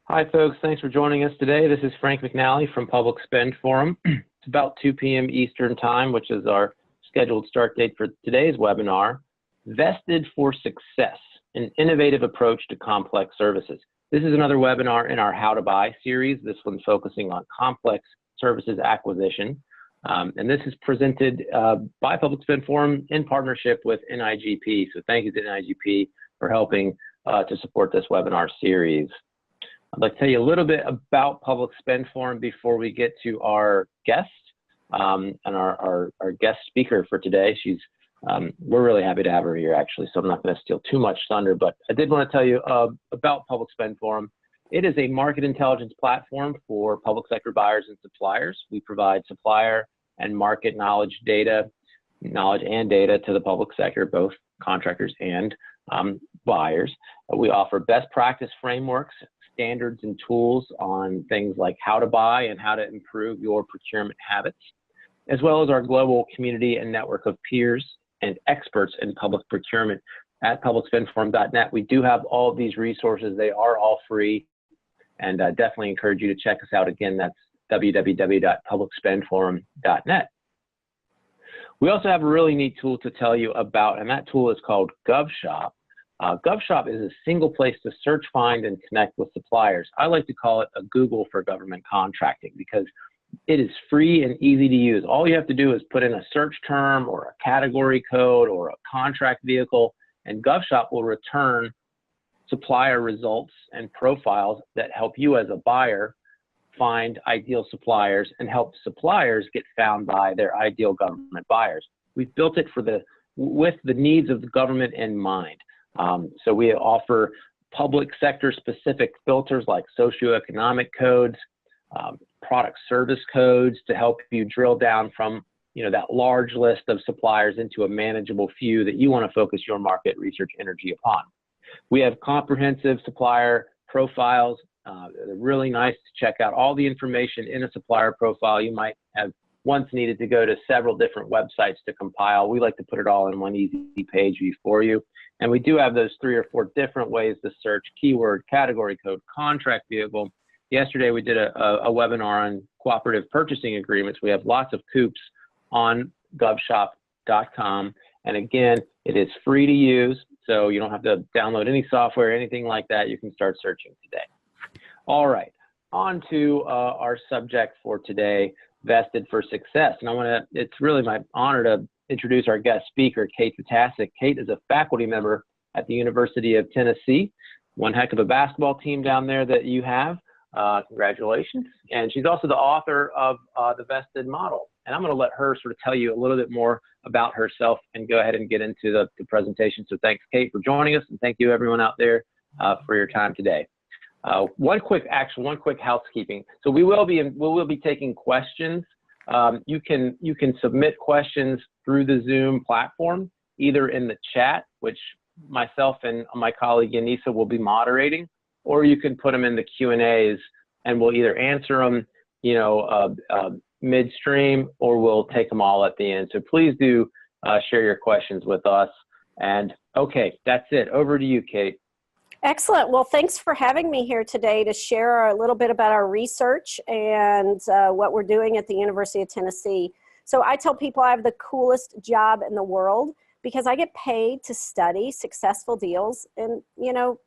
Hi, folks. Thanks for joining us today. This is Frank McNally from Public Spend Forum. It's about 2 p.m. Eastern Time, which is our scheduled start date for today's webinar, Vested for Success, an innovative approach to complex services. This is another webinar in our How to Buy series, this one focusing on complex services acquisition. And this is presented by Public Spend Forum in partnership with NIGP. So thank you to NIGP for helping to support this webinar series. I'd like to tell you a little bit about Public Spend Forum before we get to our guest and our guest speaker for today. We're really happy to have her here, actually, so I'm not going to steal too much thunder, but I did want to tell you about Public Spend Forum. It is a market intelligence platform for public sector buyers and suppliers. We provide supplier and market knowledge and data to the public sector, both contractors and buyers. We offer best practice frameworks, standards and tools on things like how to buy and how to improve your procurement habits, as well as our global community and network of peers and experts in public procurement at publicspendforum.net. We do have all of these resources. They are all free, and definitely encourage you to check us out. Again, that's www.publicspendforum.net. We also have a really neat tool to tell you about, and that tool is called GovShop. GovShop is a single place to search, find, and connect with suppliers. I like to call it a Google for government contracting because it is free and easy to use. All you have to do is put in a search term or a category code or a contract vehicle, and GovShop will return supplier results and profiles that help you as a buyer find ideal suppliers and help suppliers get found by their ideal government buyers. We've built it with the needs of the government in mind. So we offer public sector specific filters like socioeconomic codes, product service codes to help you drill down from that large list of suppliers into a manageable few that you want to focus your market research energy upon. We have comprehensive supplier profiles. They're really nice to check out all the information in a supplier profile. You might have once needed to go to several different websites to compile. We like to put it all in one easy page view for you. And we do have those 3 or 4 different ways to search: keyword, category code, contract vehicle. Yesterday we did a webinar on cooperative purchasing agreements. We have lots of COOPs on govshop.com. And again, it is free to use, so you don't have to download any software, anything like that. You can start searching today. All right, on to our subject for today, Vested for Success. And it's really my honor to introduce our guest speaker, Kate Vitasek. Kate is a faculty member at the University of Tennessee. One heck of a basketball team down there that you have. Congratulations. And she's also the author of the Vested model. And I'm going to let her sort of tell you a little bit more about herself and go ahead and get into the presentation. So thanks, Kate, for joining us, and thank you everyone out there for your time today. One quick housekeeping. So we will be taking questions. You can submit questions through the Zoom platform, either in the chat, which myself and my colleague Yanisa will be moderating, or you can put them in the Q&As, and we'll either answer them, midstream, or we'll take them all at the end. So please do share your questions with us. And okay, that's it. Over to you, Kate. Excellent. Well, thanks for having me here today to share a little bit about our research and what we're doing at the University of Tennessee. So I tell people I have the coolest job in the world because I get paid to study successful deals and,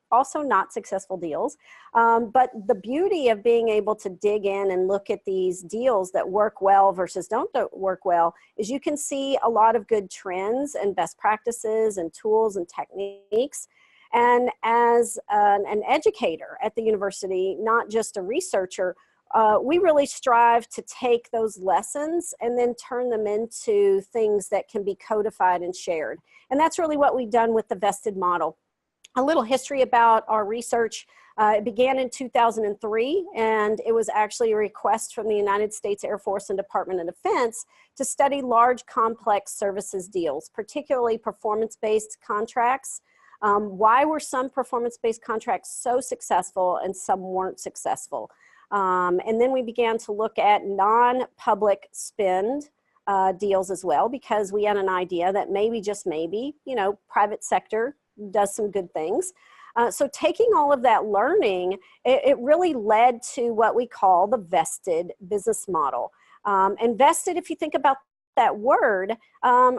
also not successful deals. But the beauty of being able to dig in and look at these deals that work well versus don't work well is you can see a lot of good trends and best practices and tools and techniques. And as an educator at the university, not just a researcher, we really strive to take those lessons and then turn them into things that can be codified and shared. And that's really what we've done with the Vested model. A little history about our research. It began in 2003, and it was actually a request from the United States Air Force and Department of Defense to study large, complex services deals, particularly performance-based contracts. Why were some performance-based contracts so successful and some weren't successful? And then we began to look at non-public spend deals as well, because we had an idea that maybe, just maybe, private sector does some good things. So taking all of that learning, it really led to what we call the vested business model. And vested, if you think about that word,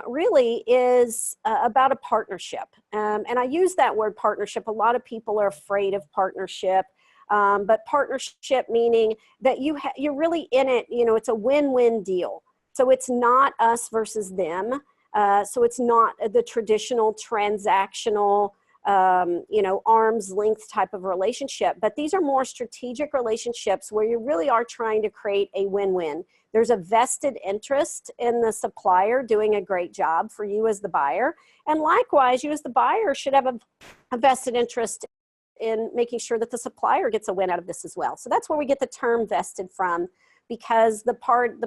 really is about a partnership. And I use that word partnership. A lot of people are afraid of partnership. But partnership meaning that you're really in it, you know, it's a win-win deal. So it's not us versus them. So it's not the traditional transactional, you know, arm's length type of relationship, but these are more strategic relationships where you really are trying to create a win-win. There's a vested interest in the supplier doing a great job for you as the buyer. And likewise, you as the buyer should have a vested interest in making sure that the supplier gets a win out of this as well. So that's where we get the term vested from, because the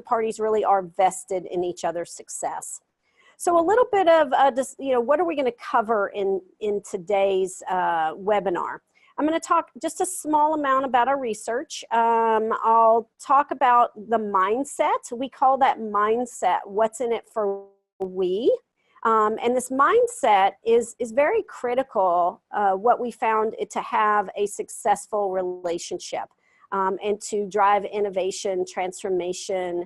parties really are vested in each other's success. So a little bit of, you know, what are we going to cover in today's webinar? I'm going to talk just a small amount about our research. I'll talk about the mindset. We call that mindset, what's in it for we. And this mindset is very critical, what we found it to have a successful relationship and to drive innovation, transformation,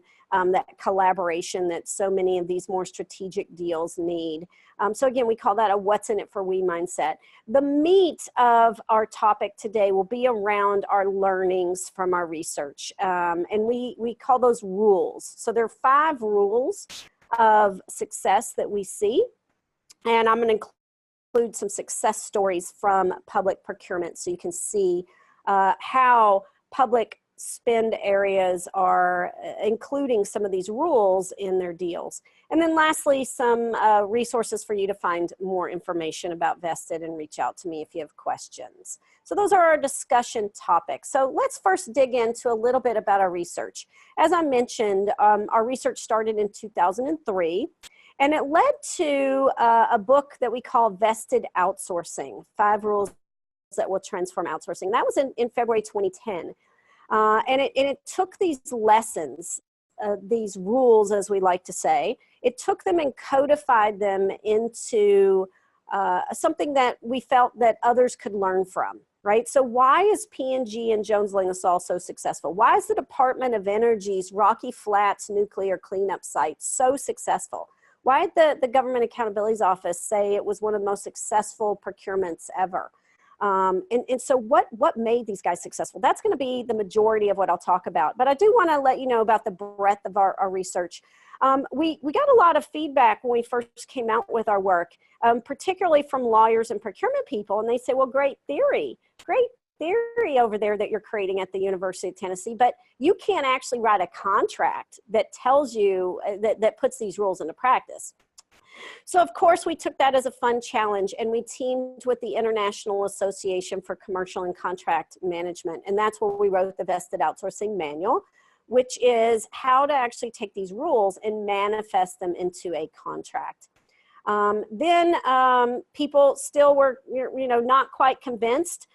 that collaboration that so many of these more strategic deals need. So again, we call that a what's in it for we mindset. The meat of our topic today will be around our learnings from our research. And we call those rules. So there are 5 rules of success that we see. And I'm going to include some success stories from public procurement so you can see how public spend areas are including some of these rules in their deals. And then lastly, some resources for you to find more information about vested and reach out to me if you have questions. So those are our discussion topics. So let's first dig into a little bit about our research. As I mentioned, our research started in 2003, and it led to a book that we call Vested Outsourcing, 5 Rules that Will Transform Outsourcing. That was in February 2010. And it took these lessons, these rules, as we like to say, it took them and codified them into something that we felt that others could learn from, right? So why is P&G and Jones Lang LaSalle so successful? Why is the Department of Energy's Rocky Flats nuclear cleanup site so successful? Why did the Government Accountability Office say it was one of the most successful procurements ever? And so what made these guys successful? That's going to be the majority of what I'll talk about. But I do want to let you know about the breadth of our research. We got a lot of feedback when we first came out with our work, particularly from lawyers and procurement people. And they say, well, great theory over there that you're creating at the University of Tennessee, but you can't actually write a contract that tells you, that puts these rules into practice. So of course we took that as a fun challenge, and we teamed with the International Association for Commercial and Contract Management, and that's where we wrote the Vested Outsourcing Manual, which is how to actually take these rules and manifest them into a contract. Then people still were, you know, not quite convinced.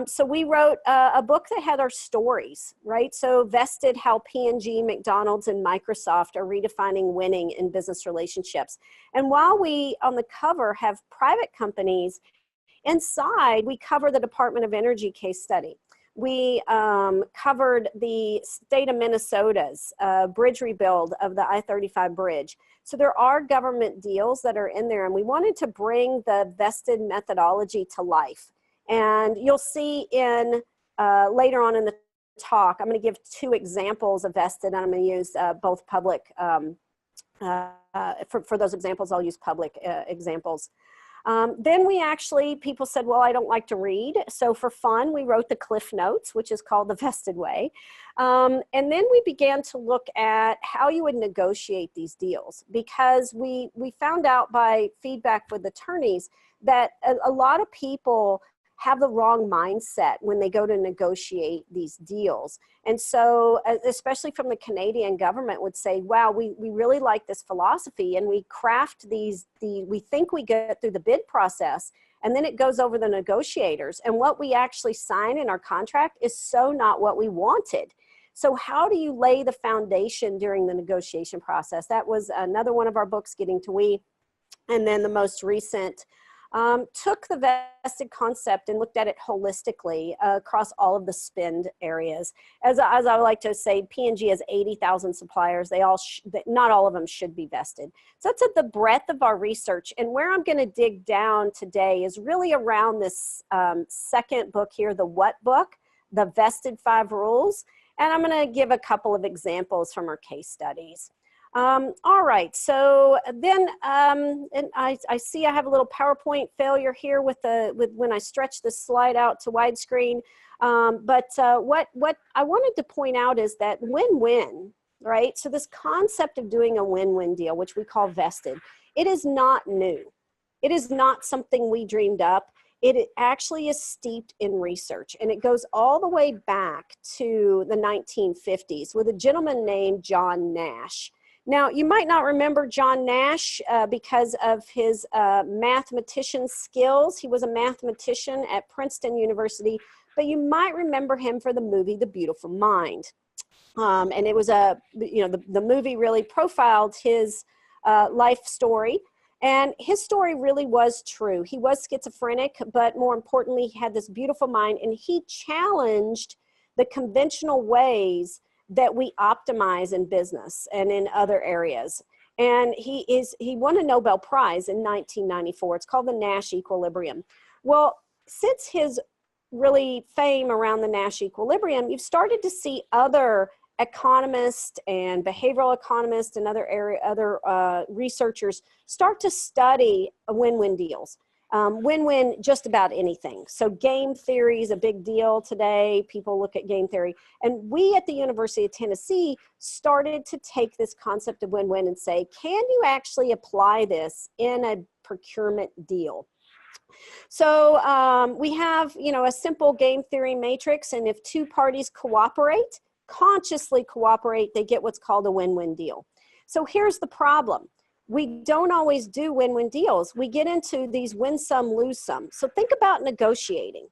So we wrote a book that had our stories, right? So Vested, how P&G, McDonald's, and Microsoft are redefining winning in business relationships. And while we, on the cover, have private companies, inside we cover the Department of Energy case study. We covered the state of Minnesota's bridge rebuild of the I-35 bridge. So there are government deals that are in there, and we wanted to bring the vested methodology to life. And you'll see in later on in the talk, I'm going to give 2 examples of vested, and I'm going to use both public, for those examples, I'll use public examples. Then people said, well, I don't like to read. So for fun, we wrote the Cliff Notes, which is called The Vested Way. And then we began to look at how you would negotiate these deals, because we found out by feedback with attorneys that a lot of people have the wrong mindset when they go to negotiate these deals. And so, especially from the Canadian government would say, wow, we really like this philosophy, and we craft we think we get through the bid process, and then it goes over the negotiators. And what we actually sign in our contract is so not what we wanted. So how do you lay the foundation during the negotiation process? That was another one of our books, Getting to We. And then the most recent took the vested concept and looked at it holistically across all of the spend areas. As I like to say, P&G has 80,000 suppliers. Not all of them should be vested. So that's at the breadth of our research. And where I'm going to dig down today is really around this second book here, the What book, the Vested 5 Rules. And I'm going to give a couple of examples from our case studies. All right, so then, and I see I have a little PowerPoint failure here with when I stretch this slide out to widescreen. But what I wanted to point out is that win-win, right? So this concept of doing a win-win deal, which we call vested, it is not new. It is not something we dreamed up. It actually is steeped in research, and it goes all the way back to the 1950s with a gentleman named John Nash. Now, you might not remember John Nash because of his mathematician skills. He was a mathematician at Princeton University, but you might remember him for the movie The Beautiful Mind. And it was the movie really profiled his life story. And his story really was true. He was schizophrenic, but more importantly, he had this beautiful mind, and he challenged the conventional ways that we optimize in business and in other areas. And he won a Nobel Prize in 1994. It's called the Nash equilibrium. Well, since his really fame around the Nash equilibrium, you've started to see other economists and behavioral economists and other researchers start to study win-win deals. Win-win just about anything. So game theory is a big deal today. People look at game theory. And we at the University of Tennessee started to take this concept of win-win and say, can you actually apply this in a procurement deal? So we have, a simple game theory matrix, and if two parties cooperate, consciously cooperate, they get what's called a win-win deal. So here's the problem. We don't always do win-win deals. We get into these win some, lose some. So think about negotiating,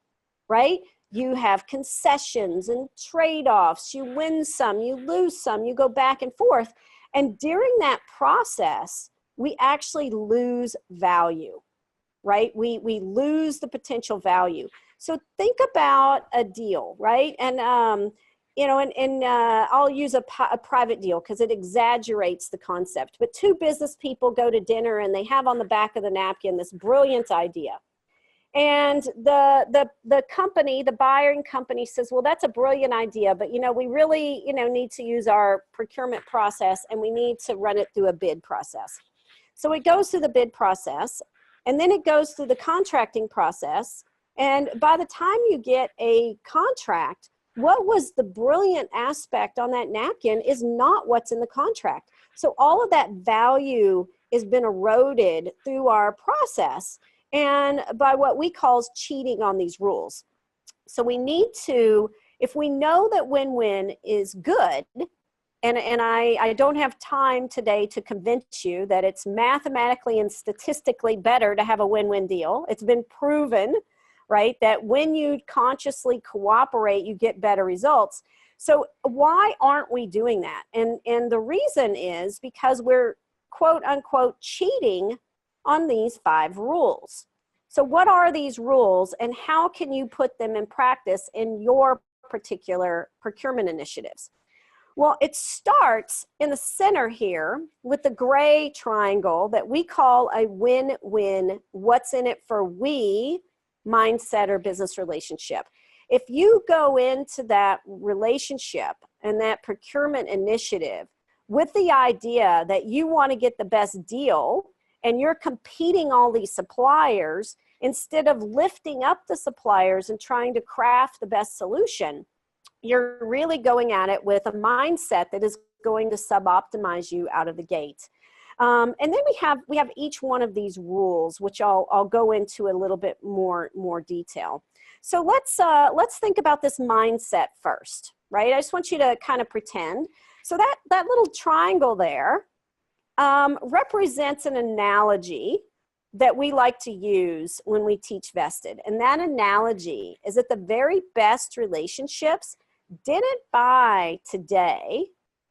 right? You have concessions and trade-offs. You win some, you lose some, you go back and forth. And during that process, we actually lose value, right? We lose the potential value. So think about a deal, right? And I'll use a private deal because it exaggerates the concept. But two business people go to dinner and they have on the back of the napkin this brilliant idea. And the company, the buying company says, well, that's a brilliant idea, but we really, need to use our procurement process and we need to run it through a bid process. So it goes through the bid process, and then it goes through the contracting process. And by the time you get a contract, what was the brilliant aspect on that napkin is not what's in the contract. So all of that value has been eroded through our process and by what we call cheating on these rules. So we need to, if we know that win-win is good, and I don't have time today to convince you that it's mathematically and statistically better to have a win-win deal. It's been proven, right, that when you consciously cooperate, you get better results. So why aren't we doing that? And the reason is because we're quote unquote cheating on these 5 rules. So what are these rules and how can you put them in practice in your particular procurement initiatives? Well, it starts in the center here with the gray triangle that we call a win-win, what's in it for we mindset or business relationship. If you go into that relationship and that procurement initiative with the idea that you want to get the best deal and you're competing all these suppliers, instead of lifting up the suppliers and trying to craft the best solution, you're really going at it with a mindset that is going to suboptimize you out of the gate. And then we have each one of these rules, which I'll go into a little bit more detail. So let's think about this mindset first, right? I just want you to kind of pretend. So that little triangle there represents an analogy that we like to use when we teach vested. And that analogy is that the very best relationships didn't buy today,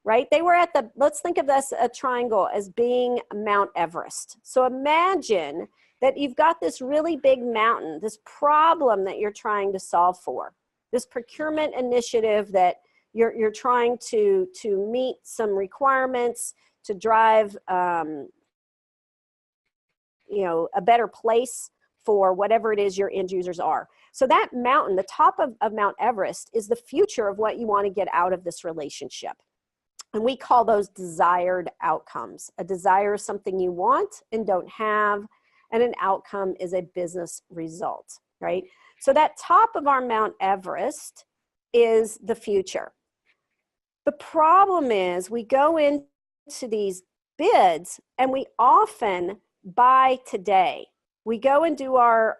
right? They were let's think of this a triangle as being Mount Everest. So imagine that you've got this really big mountain, this problem that you're trying to solve for, this procurement initiative that you're trying to meet some requirements to drive, you know, a better place for whatever it is your end users are. So that mountain, the top of Mount Everest, is the future of what you want to get out of this relationship. And we call those desired outcomes. A desire is something you want and don't have, and an outcome is a business result, right? So that top of our Mount Everest is the future. The problem is we go into these bids and we often buy today. We go and do our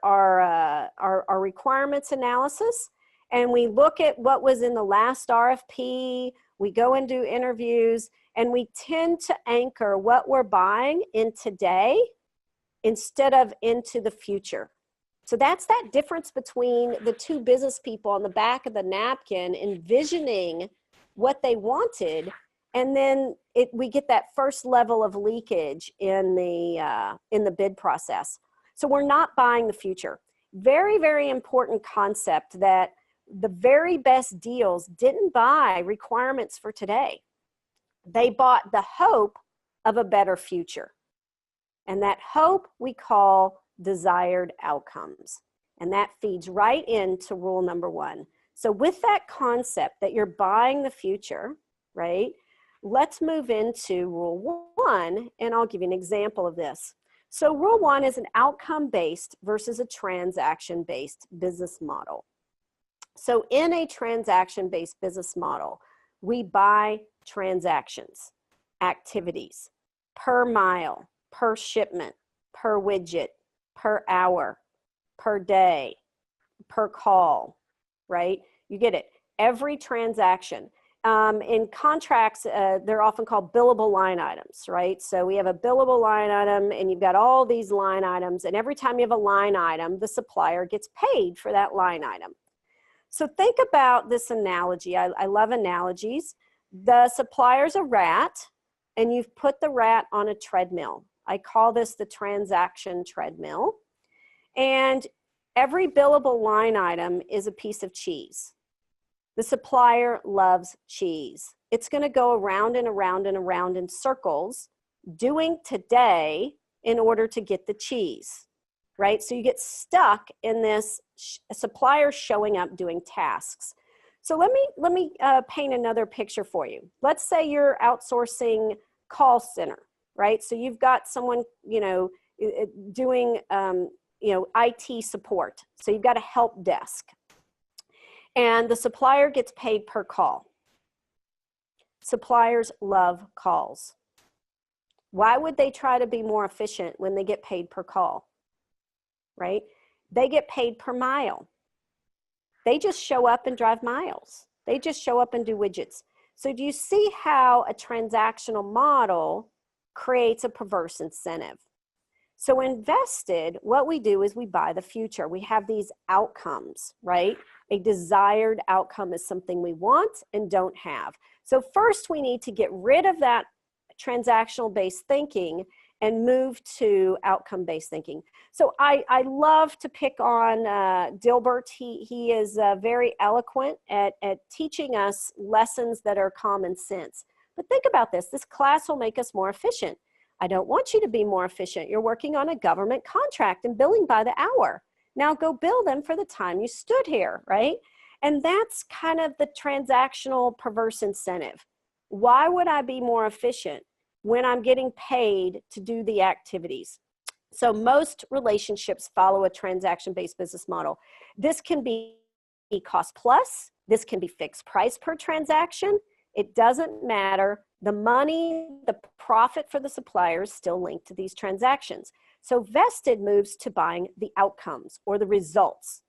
requirements analysis, and we look at what was in the last RFP. We go and do interviews, and we tend to anchor what we're buying in today instead of into the future. So that's that difference between the two business people on the back of the napkin envisioning what they wanted, and then we get that first level of leakage in the bid process. So we're not buying the future. Very, very important concept that the very best deals didn't buy requirements for today. They bought the hope of a better future. And that hope we call desired outcomes. And that feeds right into rule number 1. So with that concept that you're buying the future, right, let's move into rule 1, and I'll give you an example of this. So rule 1 is an outcome-based versus a transaction-based business model. So in a transaction-based business model, we buy transactions, activities, per mile, per shipment, per widget, per hour, per day, per call, right? You get it. Every transaction. In contracts, they're often called billable line items, right? So we have a billable line item, and you've got all these line items, and every time you have a line item, the supplier gets paid for that line item. So think about this analogy. I love analogies. The supplier's a rat, and you've put the rat on a treadmill. I call this the transaction treadmill. And every billable line item is a piece of cheese. The supplier loves cheese. It's going to go around and around and around in circles, doing today in order to get the cheese, right? So you get stuck in this supplier showing up doing tasks. So let me paint another picture for you. Let's say you're outsourcing call center, right? So you've got someone, you know, doing, you know, IT support. So you've got a help desk. And the supplier gets paid per call. Suppliers love calls. Why would they try to be more efficient when they get paid per call, right? They get paid per mile. They just show up and drive miles. They just show up and do widgets. So do you see how a transactional model creates a perverse incentive? So invested, what we do is we buy the future. We have these outcomes, right? A desired outcome is something we want and don't have. So first we need to get rid of that transactional-based thinking and move to outcome-based thinking. So I love to pick on Dilbert. He is very eloquent at teaching us lessons that are common sense. But think about this. This class will make us more efficient. I don't want you to be more efficient. You're working on a government contract and billing by the hour. Now go bill them for the time you stood here, right? And that's kind of the transactional perverse incentive. Why would I be more efficient when I'm getting paid to do the activities? So most relationships follow a transaction-based business model. This can be cost plus. This can be fixed price per transaction. It doesn't matter. The money, the profit for the supplier is still linked to these transactions. So vested moves to buying the outcomes or the results,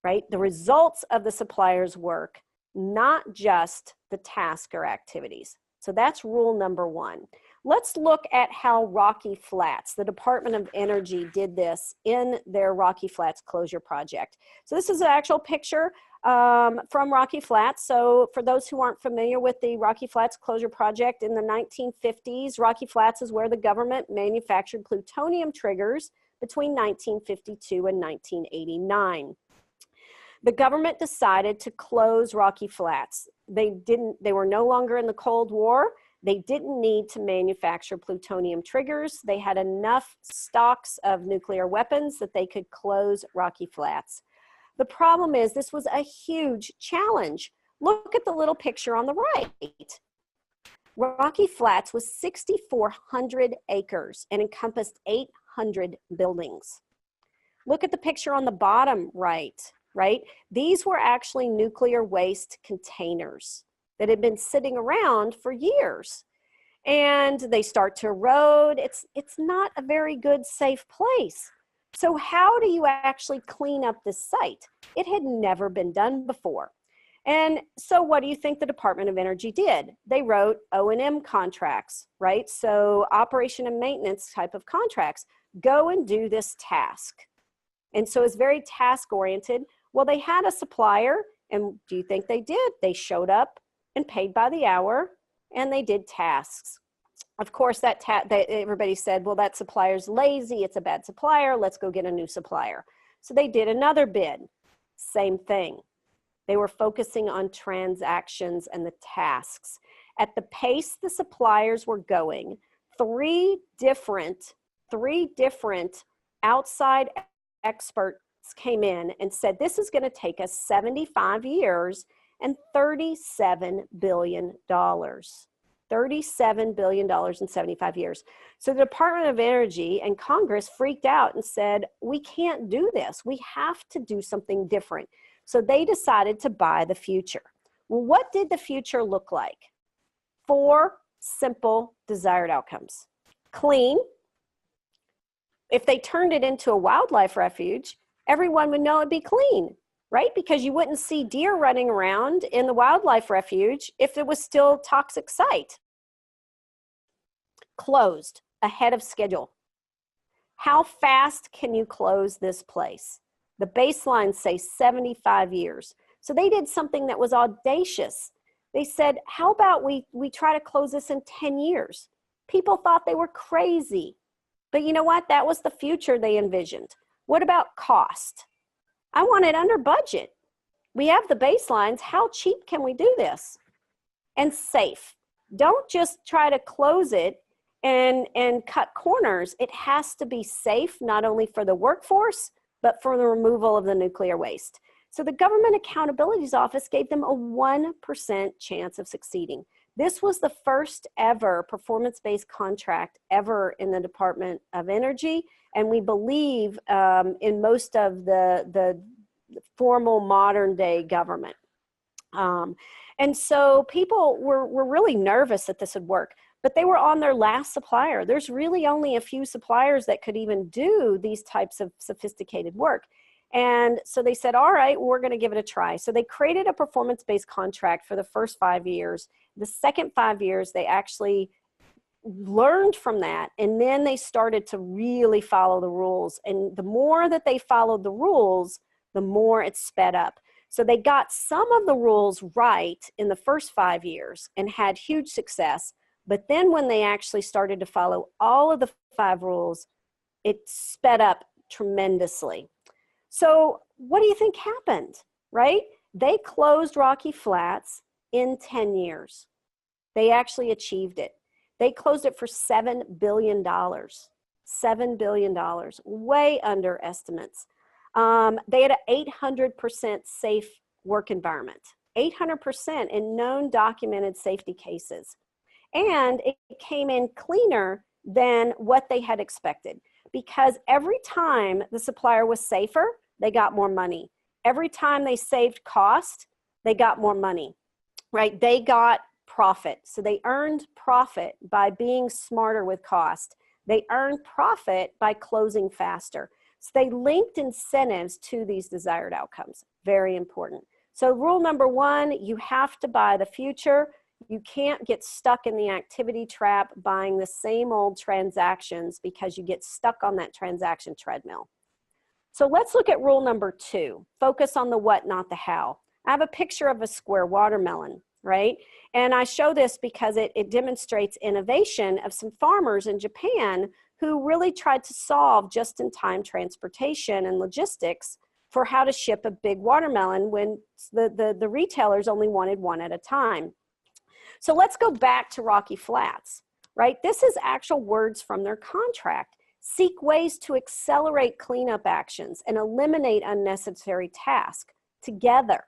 right? The results of the supplier's work, not just the task or activities. So that's rule number 1. Let's look at how Rocky Flats, the Department of Energy, did this in their Rocky Flats closure project. So this is an actual picture from Rocky Flats. So for those who aren't familiar with the Rocky Flats closure project, in the 1950s, Rocky Flats is where the government manufactured plutonium triggers between 1952 and 1989. The government decided to close Rocky Flats. They were no longer in the Cold War. They didn't need to manufacture plutonium triggers. They had enough stocks of nuclear weapons that they could close Rocky Flats. The problem is this was a huge challenge. Look at the little picture on the right. Rocky Flats was 6,400 acres and encompassed 800 buildings. Look at the picture on the bottom right? These were actually nuclear waste containers that had been sitting around for years. And they start to erode. It's not a very good, safe place. So how do you actually clean up this site? It had never been done before. And so what do you think the Department of Energy did? They wrote O&M contracts, right? So operation and maintenance type of contracts. Go and do this task. And so it's very task oriented. Well, they had a supplier, and do you think they did? They showed up and paid by the hour, and they did tasks. Of course, everybody said, well, that supplier's lazy, it's a bad supplier, let's go get a new supplier. So they did another bid, same thing. They were focusing on transactions and the tasks. At the pace the suppliers were going, three different outside experts came in and said, this is going to take us 75 years and $37 billion. $37 billion in 75 years. So the Department of Energy and Congress freaked out and said, we can't do this. We have to do something different. So they decided to buy the future. Well, what did the future look like? 4 simple desired outcomes. Clean. If they turned it into a wildlife refuge, everyone would know it'd be clean, right? Because you wouldn't see deer running around in the wildlife refuge if it was still a toxic site. Closed, ahead of schedule. How fast can you close this place? The baselines say 75 years. So they did something that was audacious. They said, how about we try to close this in 10 years? People thought they were crazy. But you know what? That was the future they envisioned. What about cost? I want it under budget. We have the baselines. How cheap can we do this? And safe. Don't just try to close it and cut corners. It has to be safe, not only for the workforce, but for the removal of the nuclear waste. So the Government Accountability Office gave them a 1% chance of succeeding. This was the first ever performance-based contract ever in the Department of Energy, and we believe in most of the formal modern day government. And so people were really nervous that this would work, but they were on their last supplier. There's really only a few suppliers that could even do these types of sophisticated work. And so they said, all right, we're going to give it a try. So they created a performance-based contract for the first 5 years. The second 5 years, they actually learned from that, and then they started to really follow the rules. And the more that they followed the rules, the more it sped up. So they got some of the rules right in the first 5 years and had huge success. But then when they actually started to follow all of the 5 rules, it sped up tremendously. So what do you think happened, right? They closed Rocky Flats in 10 years. They actually achieved it. They closed it for $7 billion. $7 billion, way under estimates. They had an 800% safe work environment, 800% in known documented safety cases. And it came in cleaner than what they had expected, because every time the supplier was safer, they got more money. Every time they saved cost, they got more money, right? They got profit. So they earned profit by being smarter with cost. They earned profit by closing faster. So they linked incentives to these desired outcomes. Very important. So rule number 1, you have to buy the future. You can't get stuck in the activity trap buying the same old transactions, because you get stuck on that transaction treadmill. So let's look at rule number 2. Focus on the what, not the how. I have a picture of a square watermelon, right? And I show this because it demonstrates innovation of some farmers in Japan who really tried to solve just-in-time transportation and logistics for how to ship a big watermelon when the retailers only wanted one at a time. So let's go back to Rocky Flats, right? This is actual words from their contract. Seek ways to accelerate cleanup actions and eliminate unnecessary tasks together.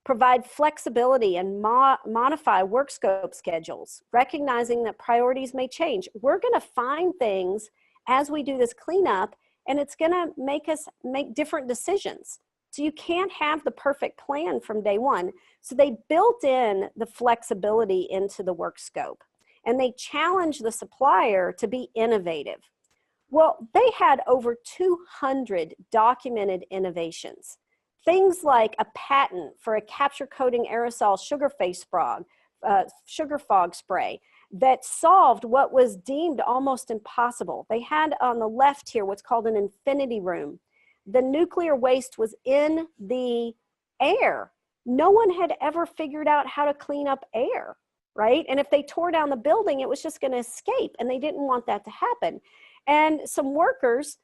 Provide flexibility and modify work scope schedules, recognizing that priorities may change. We're going to find things as we do this cleanup, and it's going to make us make different decisions. So you can't have the perfect plan from day one. So they built in the flexibility into the work scope, and they challenged the supplier to be innovative. Well, they had over 200 documented innovations. Things like a patent for a capture coating aerosol sugar fog spray that solved what was deemed almost impossible. They had on the left here what's called an infinity room. The nuclear waste was in the air. No one had ever figured out how to clean up air, right? And if they tore down the building, it was just going to escape, and they didn't want that to happen. And some workers,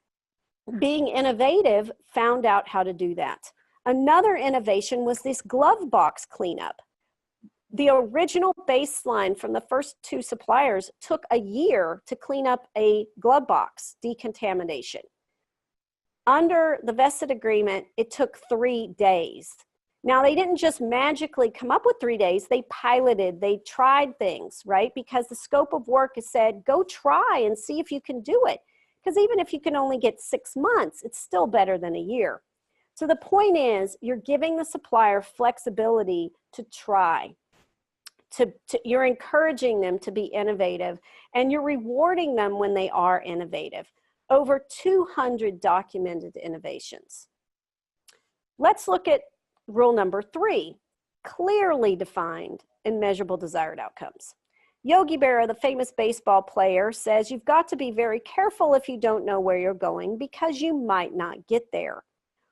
being innovative, found out how to do that. Another innovation was this glove box cleanup. The original baseline from the first two suppliers took a year to clean up a glove box decontamination. Under the vested agreement, it took 3 days. Now, they didn't just magically come up with 3 days. They piloted, they tried things, right? Because the scope of work is said, go try and see if you can do it. Because even if you can only get 6 months, it's still better than a year. So the point is, you're giving the supplier flexibility to try. You're encouraging them to be innovative, and you're rewarding them when they are innovative. Over 200 documented innovations. Let's look at rule number 3, clearly defined and measurable desired outcomes. Yogi Berra, the famous baseball player, says you've got to be very careful if you don't know where you're going because you might not get there.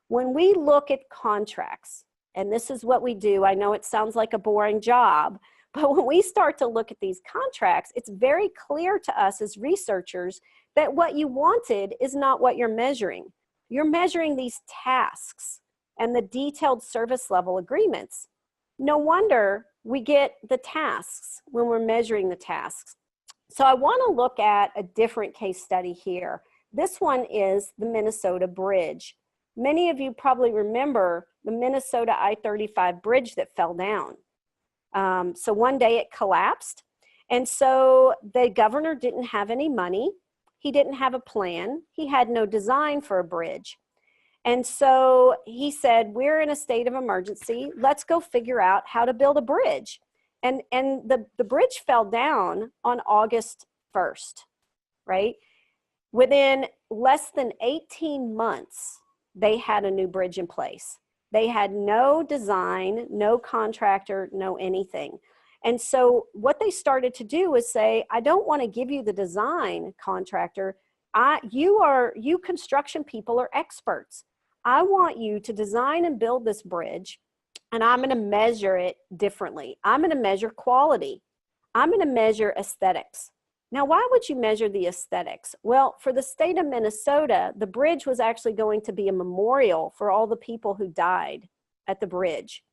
When we look at contracts, and this is what we do, I know it sounds like a boring job, but when we start to look at these contracts, it's very clear to us as researchers that what you wanted is not what you're measuring. You're measuring these tasks and the detailed service level agreements. No wonder we get the tasks when we're measuring the tasks. So I want to look at a different case study here. This one is the Minnesota Bridge. Many of you probably remember the Minnesota I-35 bridge that fell down. So one day it collapsed, and so the governor didn't have any money. He didn't have a plan. He had no design for a bridge. And so he said, we're in a state of emergency. Let's go figure out how to build a bridge. And the bridge fell down on August 1st, right? Within less than 18 months, they had a new bridge in place. They had no design, no contractor, no anything. And so what they started to do was say, I don't want to give you the design contractor. You construction people are experts. I want you to design and build this bridge, and I'm going to measure it differently. I'm going to measure quality. I'm going to measure aesthetics. Now, why would you measure the aesthetics? Well, for the state of Minnesota, the bridge was actually going to be a memorial for all the people who died at the bridge.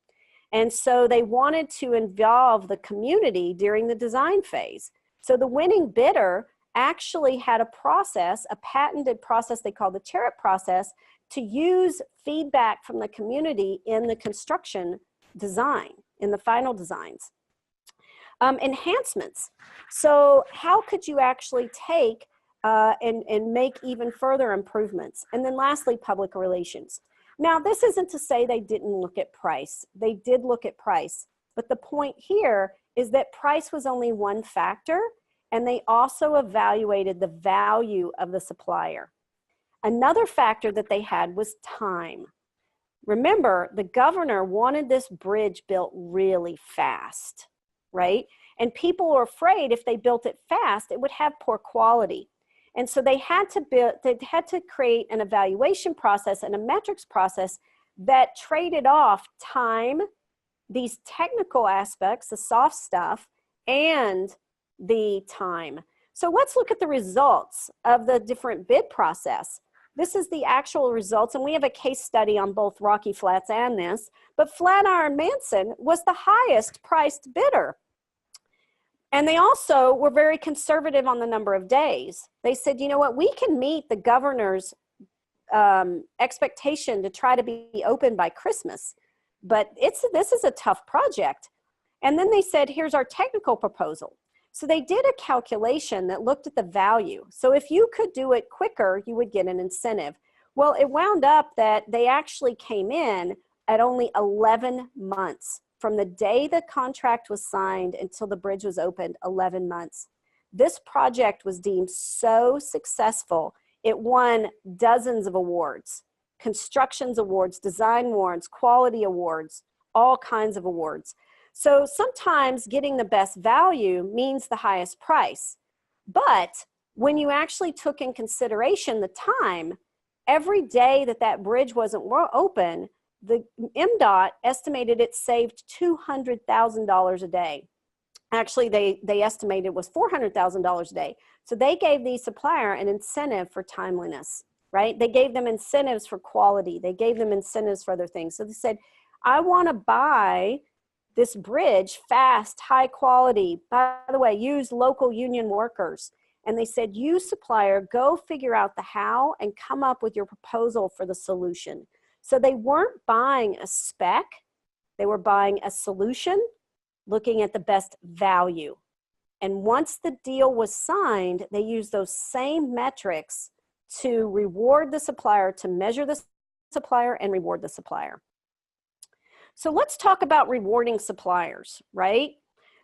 And so they wanted to involve the community during the design phase. So the winning bidder actually had a process, a patented process they call the Chariot process, to use feedback from the community in the construction design, in the final designs. Enhancements. So how could you actually take and make even further improvements? And then lastly, public relations. Now, this isn't to say they didn't look at price. They did look at price. But the point here is that price was only one factor, and they also evaluated the value of the supplier. Another factor that they had was time. Remember, the governor wanted this bridge built really fast, right? And people were afraid if they built it fast, it would have poor quality. And so they had to create an evaluation process and a metrics process that traded off time, these technical aspects, the soft stuff, and the time. So let's look at the results of the different bid process. This is the actual results, and we have a case study on both Rocky Flats and this, but Flatiron Manson was the highest priced bidder. And they also were very conservative on the number of days. They said, you know what, we can meet the governor's expectation to try to be open by Christmas, but this is a tough project. And then they said, here's our technical proposal. So they did a calculation that looked at the value. So if you could do it quicker, you would get an incentive. Well, it wound up that they actually came in at only 11 months. From the day the contract was signed until the bridge was opened, 11 months. This project was deemed so successful, it won dozens of awards, constructions awards, design awards, quality awards, all kinds of awards. So sometimes getting the best value means the highest price. But when you actually took in consideration the time, every day that that bridge wasn't open, the MDOT estimated it saved $200,000 a day. Actually, they estimated it was $400,000 a day. So they gave the supplier an incentive for timeliness, right? They gave them incentives for quality. They gave them incentives for other things. So they said, I want to buy this bridge fast, high quality. By the way, use local union workers. And they said, you supplier, go figure out the how and come up with your proposal for the solution. So they weren't buying a spec, they were buying a solution, looking at the best value. And once the deal was signed, they used those same metrics to reward the supplier, to measure the supplier and reward the supplier. So let's talk about rewarding suppliers, right?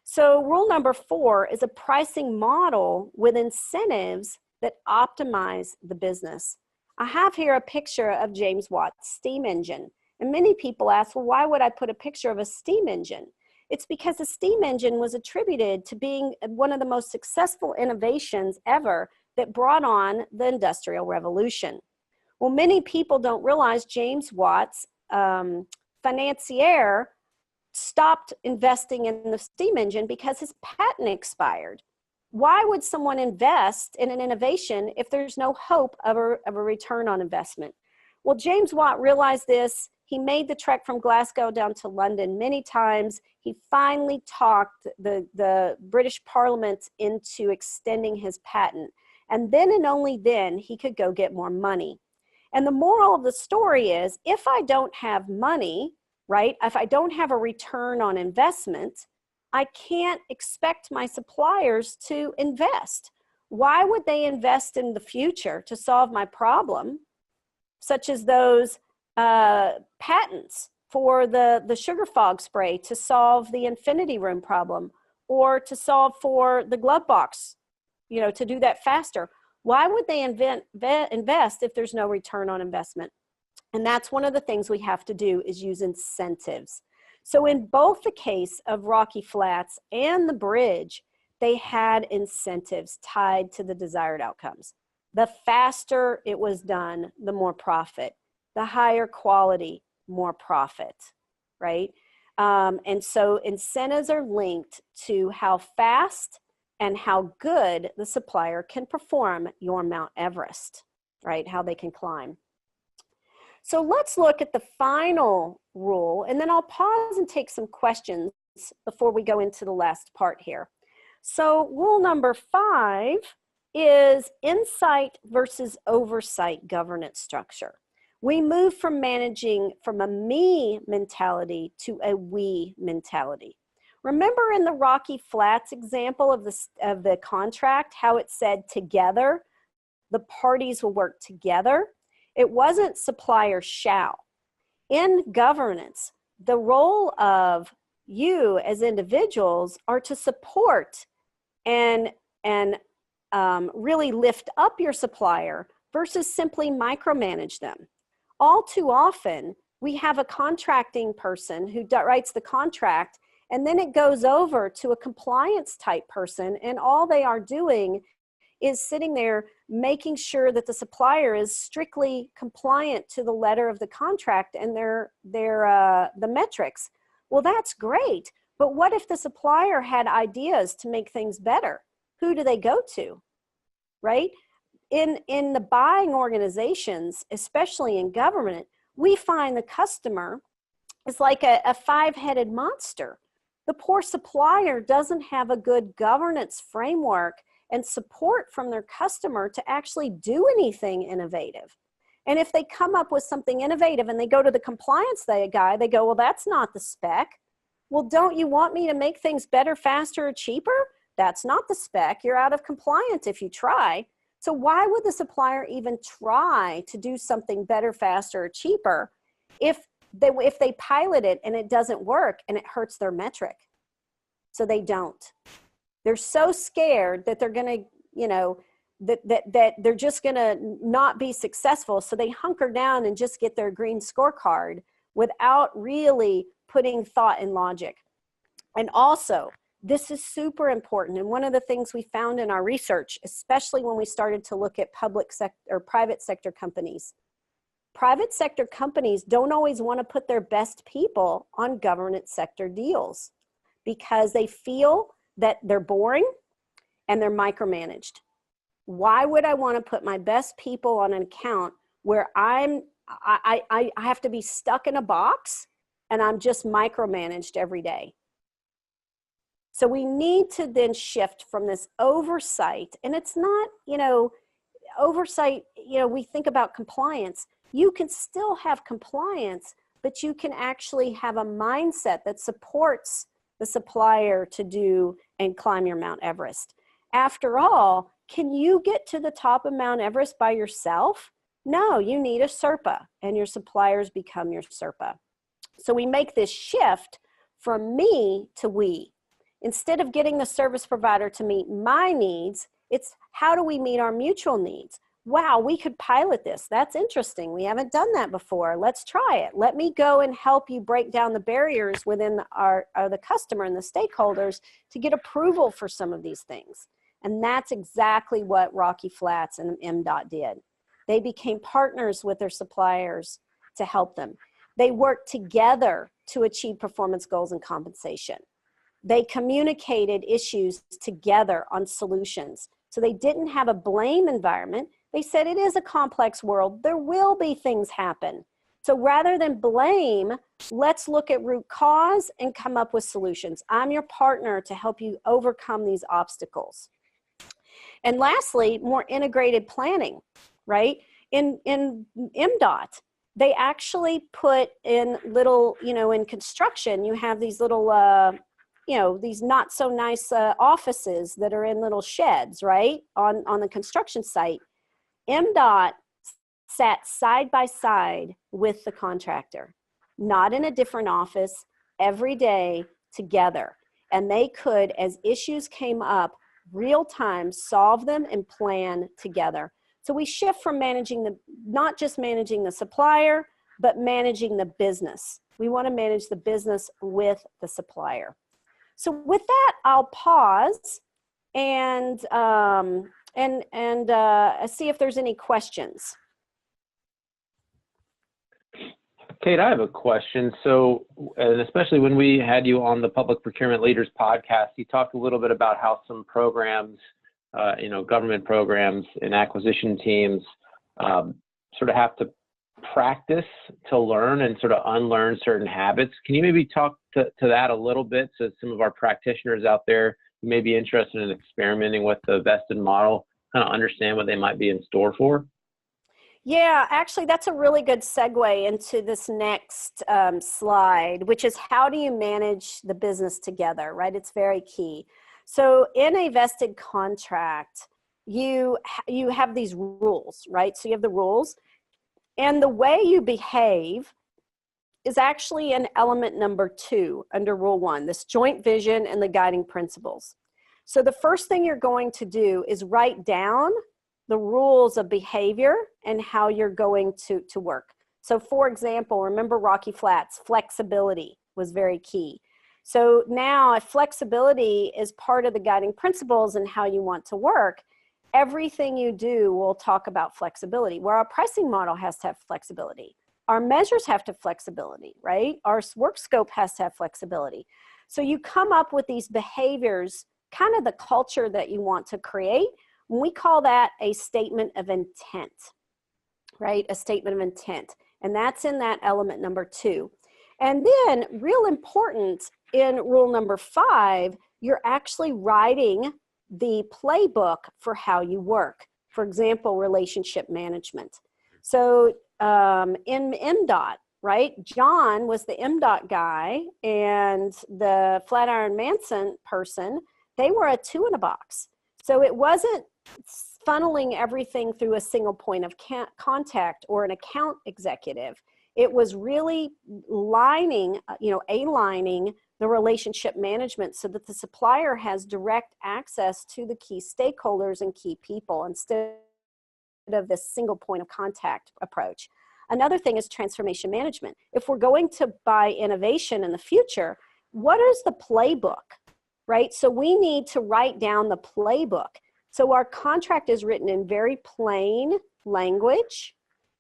So rule number 4 is a pricing model with incentives that optimize the business. I have here a picture of James Watt's steam engine. And many people ask, well, why would I put a picture of a steam engine? It's because the steam engine was attributed to being one of the most successful innovations ever that brought on the Industrial Revolution. Well, many people don't realize James Watt's financier stopped investing in the steam engine because his patent expired. Why would someone invest in an innovation if there's no hope of a return on investment? Well, James Watt realized this. He made the trek from Glasgow down to London many times. He finally talked the British Parliament into extending his patent. And then and only then he could go get more money. And the moral of the story is, if I don't have money, right, if I don't have a return on investment, I can't expect my suppliers to invest. Why would they invest in the future to solve my problem, such as those patents for the sugar fog spray to solve the infinity room problem, or to solve for the glove box, you know, to do that faster? Why would they invest if there's no return on investment? And that's one of the things we have to do, is use incentives. So in both the case of Rocky Flats and the bridge, they had incentives tied to the desired outcomes. The faster it was done, the more profit. The higher quality, more profit, right? And so incentives are linked to how fast and how good the supplier can perform your Mount Everest, right? How they can climb. So let's look at the final rule, and then I'll pause and take some questions before we go into the last part here. So rule number 5 is insight versus oversight governance structure. We move from managing from a me mentality to a we mentality. Remember in the Rocky Flats example of the contract, how it said together, the parties will work together? It wasn't supplier shall. In governance, the role of you as individuals are to support and really lift up your supplier versus simply micromanage them. All too often, we have a contracting person who writes the contract, and then it goes over to a compliance type person, and all they are doing is sitting there making sure that the supplier is strictly compliant to the letter of the contract and the metrics. Well, that's great, but what if the supplier had ideas to make things better? who do they go to, right? In the buying organizations, especially in government, we find the customer is like a five-headed monster. The poor supplier doesn't have a good governance framework and support from their customer to actually do anything innovative. And if they come up with something innovative and they go to the compliance guy, they go, well, that's not the spec. Well, don't you want me to make things better, faster, or cheaper? That's not the spec. You're out of compliance if you try. So why would the supplier even try to do something better, faster, or cheaper if they pilot it and it doesn't work and it hurts their metric? So they don't. They're so scared that they're going to, that they're just going to not be successful. So they hunker down and just get their green scorecard without really putting thought and logic. And also, this is super important. And one of the things we found in our research, especially when we started to look at public sector or private sector companies don't always want to put their best people on government sector deals because they feel that they're boring and they're micromanaged. Why would I want to put my best people on an account where I have to be stuck in a box and I'm just micromanaged every day? So we need to then shift from this oversight, and it's not, oversight, we think about compliance. You can still have compliance, but you can actually have a mindset that supports the supplier to do and climb your Mount Everest. After all, can you get to the top of Mount Everest by yourself? No, you need a Serpa, and your suppliers become your Serpa. So we make this shift from me to we. Instead of getting the service provider to meet my needs, it's how do we meet our mutual needs? Wow, we could pilot this. That's interesting. We haven't done that before. Let's try it. Let me go and help you break down the barriers within the customer and the stakeholders to get approval for some of these things. And that's exactly what Rocky Flats and MDOT did. They became partners with their suppliers to help them. They worked together to achieve performance goals and compensation. They communicated issues together on solutions. So they didn't have a blame environment. They said it is a complex world. There will be things happen. So rather than blame, let's look at root cause and come up with solutions. I'm your partner to help you overcome these obstacles. And lastly, more integrated planning, right? In MDOT, they actually put in little, in construction, you have these little, these not so nice offices that are in little sheds, right? On the construction site. MDOT sat side by side with the contractor, not in a different office, every day together. And they could, as issues came up, real time solve them and plan together. So we shift from not just managing the supplier, but managing the business. We want to manage the business with the supplier. So with that, I'll pause and see if there's any questions. Kate, I have a question. So, and especially when we had you on the Public Procurement Leaders podcast, you talked a little bit about how some programs, government programs and acquisition teams sort of have to practice to learn and sort of unlearn certain habits. Can you maybe talk to that a little bit so some of our practitioners out there who may be interested in experimenting with the vested model kind of understand what they might be in store for? Yeah, actually, that's a really good segue into this next slide, which is how do you manage the business together, right? It's very key. So in a vested contract, you have these rules, right? So you have the rules, and the way you behave is actually in element number 2 under rule 1, this joint vision and the guiding principles. So the first thing you're going to do is write down the rules of behavior and how you're going to work. So for example, remember Rocky Flats, flexibility was very key. So now if flexibility is part of the guiding principles and how you want to work, everything you do will talk about flexibility, where our pricing model has to have flexibility. Our measures have to have flexibility, right? Our work scope has to have flexibility. So you come up with these behaviors kind of the culture that you want to create. We call that a statement of intent, right? A statement of intent. And that's in that element number 2. And then real important in rule number 5, you're actually writing the playbook for how you work. For example, relationship management. So in MDOT, right? John was the MDOT guy, and the Flatiron Manson person, they were a 2 in a box. So it wasn't funneling everything through a single point of contact or an account executive. It was really aligning the relationship management so that the supplier has direct access to the key stakeholders and key people instead of this single point of contact approach. Another thing is transformation management. If we're going to buy innovation in the future, what is the playbook, right? So we need to write down the playbook. So our contract is written in very plain language,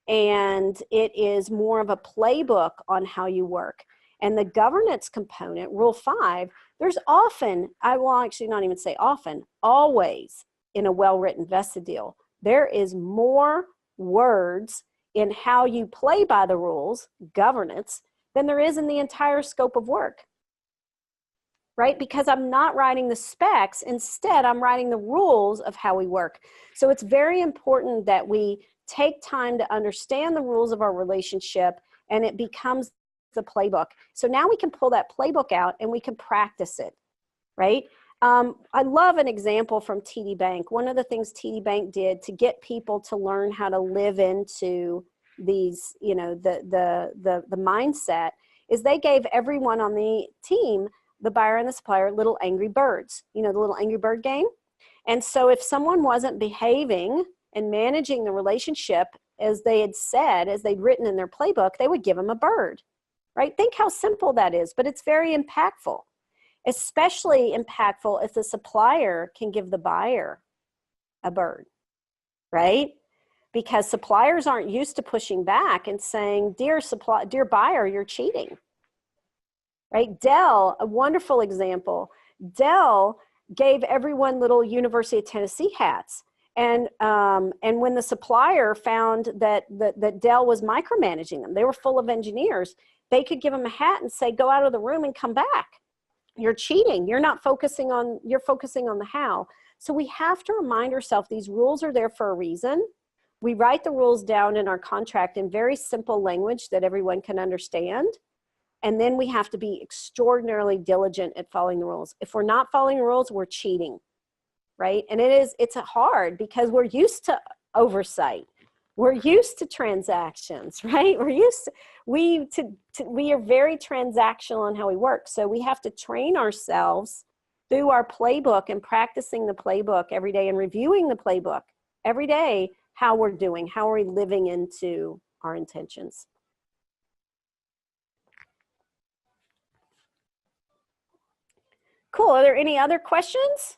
and it is more of a playbook on how you work. And the governance component, rule 5, there's often, I will actually not even say often, always in a well-written vested deal, there is more words in how you play by the rules, governance, than there is in the entire scope of work, right? Because I'm not writing the specs, instead I'm writing the rules of how we work. So it's very important that we take time to understand the rules of our relationship, and it becomes the playbook. So now we can pull that playbook out and we can practice it, right? I love an example from TD Bank. One of the things TD Bank did to get people to learn how to live into these, you know, the mindset is they gave everyone on the team, the buyer and the supplier, little angry birds, you know, the little angry bird game. And so if someone wasn't behaving and managing the relationship as they had said, as they'd written in their playbook, they would give them a bird, right? Think how simple that is, but it's very impactful. Especially impactful if the supplier can give the buyer a bird, right? Because suppliers aren't used to pushing back and saying, dear buyer, you're cheating, right? Dell, a wonderful example. Dell gave everyone little University of Tennessee hats. And when the supplier found that Dell was micromanaging them, they were full of engineers, they could give them a hat and say, go out of the room and come back. You're cheating. You're focusing on the how. So we have to remind ourselves these rules are there for a reason. We write the rules down in our contract in very simple language that everyone can understand. And then we have to be extraordinarily diligent at following the rules. If we're not following the rules, we're cheating, right? And it's hard because we're used to oversight. We're used to transactions, right? We are very transactional in how we work. So we have to train ourselves through our playbook and practicing the playbook every day and reviewing the playbook every day, how we're doing, how are we living into our intentions. Cool, are there any other questions?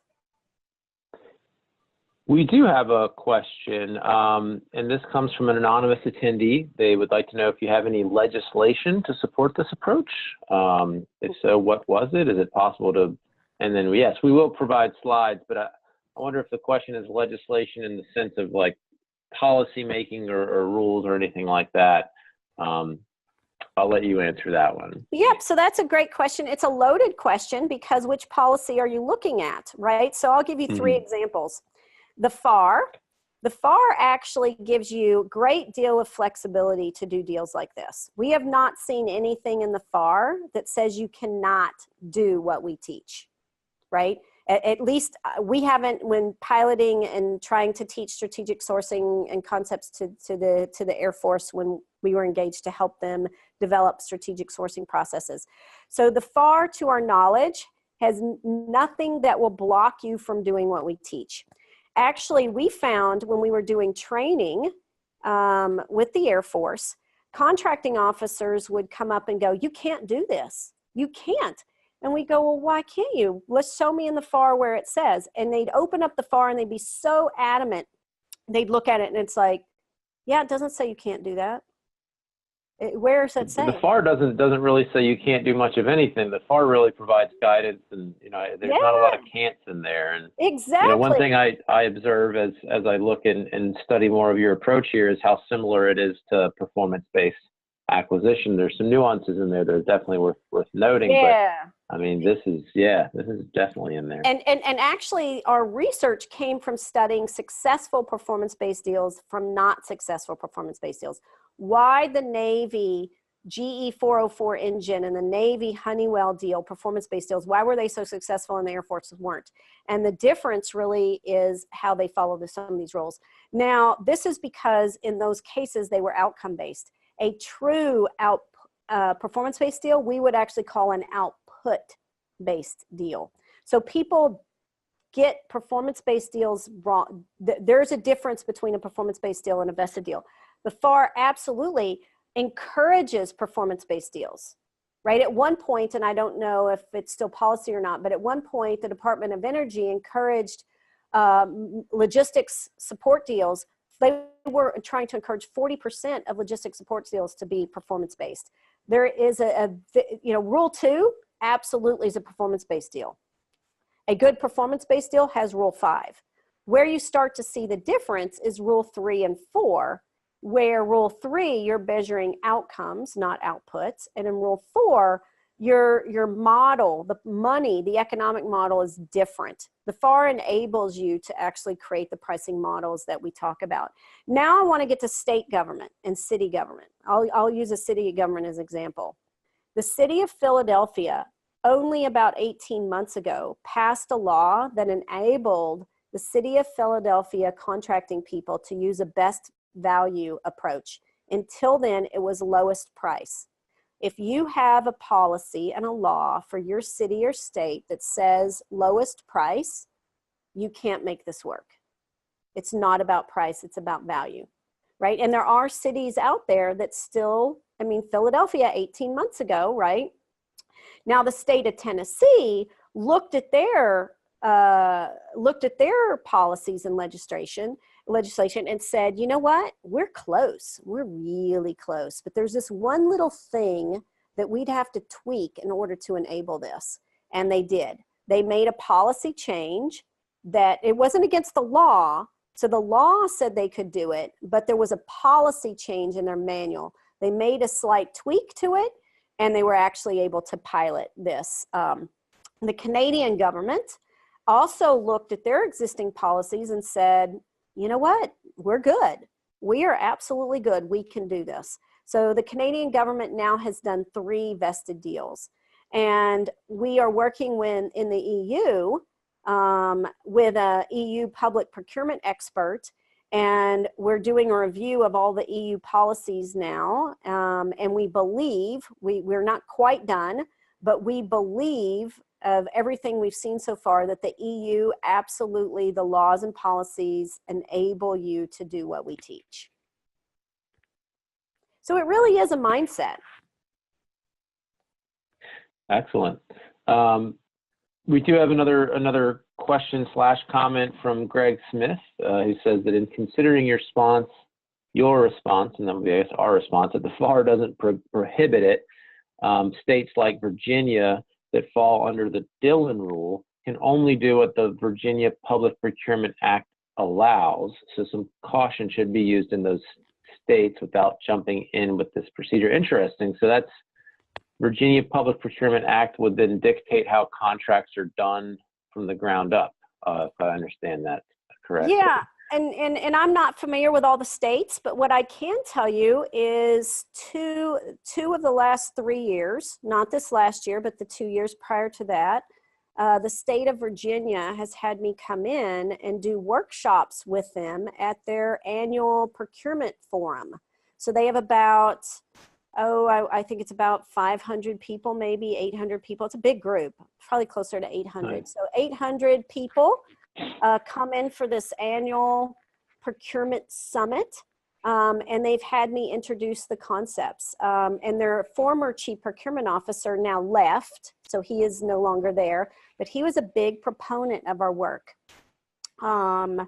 We do have a question, and this comes from an anonymous attendee. They would like to know if you have any legislation to support this approach. If so, what was it? Is it possible to, and then yes, we will provide slides, but I wonder if the question is legislation in the sense of like policy making or rules or anything like that. I'll let you answer that one. Yep, so that's a great question. It's a loaded question because which policy are you looking at, right? So I'll give you 3 examples. The FAR actually gives you a great deal of flexibility to do deals like this. We have not seen anything in the FAR that says you cannot do what we teach, right? At least we haven't, when piloting and trying to teach strategic sourcing and concepts to the Air Force when we were engaged to help them develop strategic sourcing processes. So the FAR, to our knowledge, has nothing that will block you from doing what we teach. Actually, we found when we were doing training with the Air Force, contracting officers would come up and go, you can't do this. You can't. And we go, well, why can't you? Let's show me in the FAR where it says. And they'd open up the FAR and they'd be so adamant. They'd look at it and it's like, yeah, it doesn't say you can't do that. Where is that The saying? FAR doesn't really say you can't do much of anything. The FAR really provides guidance, and there's not a lot of can'ts in there. And Exactly. one thing I observe as I look and study more of your approach here is how similar it is to performance-based acquisition. There's some nuances in there that are definitely worth noting. Yeah. But I mean, this is definitely in there. And actually, our research came from studying successful performance-based deals from not successful performance-based deals. Why the Navy GE 404 engine and the Navy Honeywell deal, performance-based deals, why were they so successful and the Air Force weren't? And the difference really is how they follow some of these rules. Now, this is because in those cases, they were outcome-based. A true performance-based deal, we would actually call an output-based deal. So people get performance-based deals wrong. There's a difference between a performance-based deal and a vested deal. The FAR absolutely encourages performance-based deals, right? At one point, and I don't know if it's still policy or not, but at one point, the Department of Energy encouraged logistics support deals. They were trying to encourage 40% of logistics support deals to be performance-based. There is Rule 2 absolutely is a performance-based deal. A good performance-based deal has Rule 5. Where you start to see the difference is Rule 3 and 4, where Rule 3, you're measuring outcomes, not outputs. And in Rule 4, your model, the economic model is different. The FAR enables you to actually create the pricing models that we talk about. Now I want to get to state government and city government. I'll use a city government as an example. The city of Philadelphia, only about 18 months ago, passed a law that enabled the city of Philadelphia contracting people to use a best value approach. Until then, it was lowest price. If you have a policy and a law for your city or state that says lowest price, you can't make this work. It's not about price, it's about value, right? And there are cities out there that still, Philadelphia 18 months ago, right? Now the state of Tennessee looked at their policies and legislation and said, you know what, we're close, we're really close, but there's this one little thing that we'd have to tweak in order to enable this. And they did. They made a policy change that it wasn't against the law. So the law said they could do it, but there was a policy change in their manual. They made a slight tweak to it, and they were actually able to pilot this. The Canadian government also looked at their existing policies and said, you know what, we're good. We are absolutely good. We can do this. So the Canadian government now has done 3 vested deals. And we are working in the EU with an EU public procurement expert. And we're doing a review of all the EU policies now. And we believe, we're not quite done, but we believe of everything we've seen so far that the EU absolutely, the laws and policies enable you to do what we teach. So it really is a mindset. Excellent. We do have another question / comment from Greg Smith, who says that in considering your response, and that would be, I guess, our response, that the FAR doesn't prohibit it, states like Virginia that fall under the Dillon rule can only do what the Virginia Public Procurement Act allows. So some caution should be used in those states without jumping in with this procedure. Interesting. So that's Virginia Public Procurement Act would then dictate how contracts are done from the ground up, if I understand that correctly. Yeah. And I'm not familiar with all the states, but what I can tell you is two of the last 3 years, not this last year, but the 2 years prior to that, the state of Virginia has had me come in and do workshops with them at their annual procurement forum. So they have about, I think it's about 500 people, maybe 800 people. It's a big group, probably closer to 800. Nice. So 800 people come in for this annual procurement summit, and they've had me introduce the concepts. And their former chief procurement officer now left, so he is no longer there, but he was a big proponent of our work. And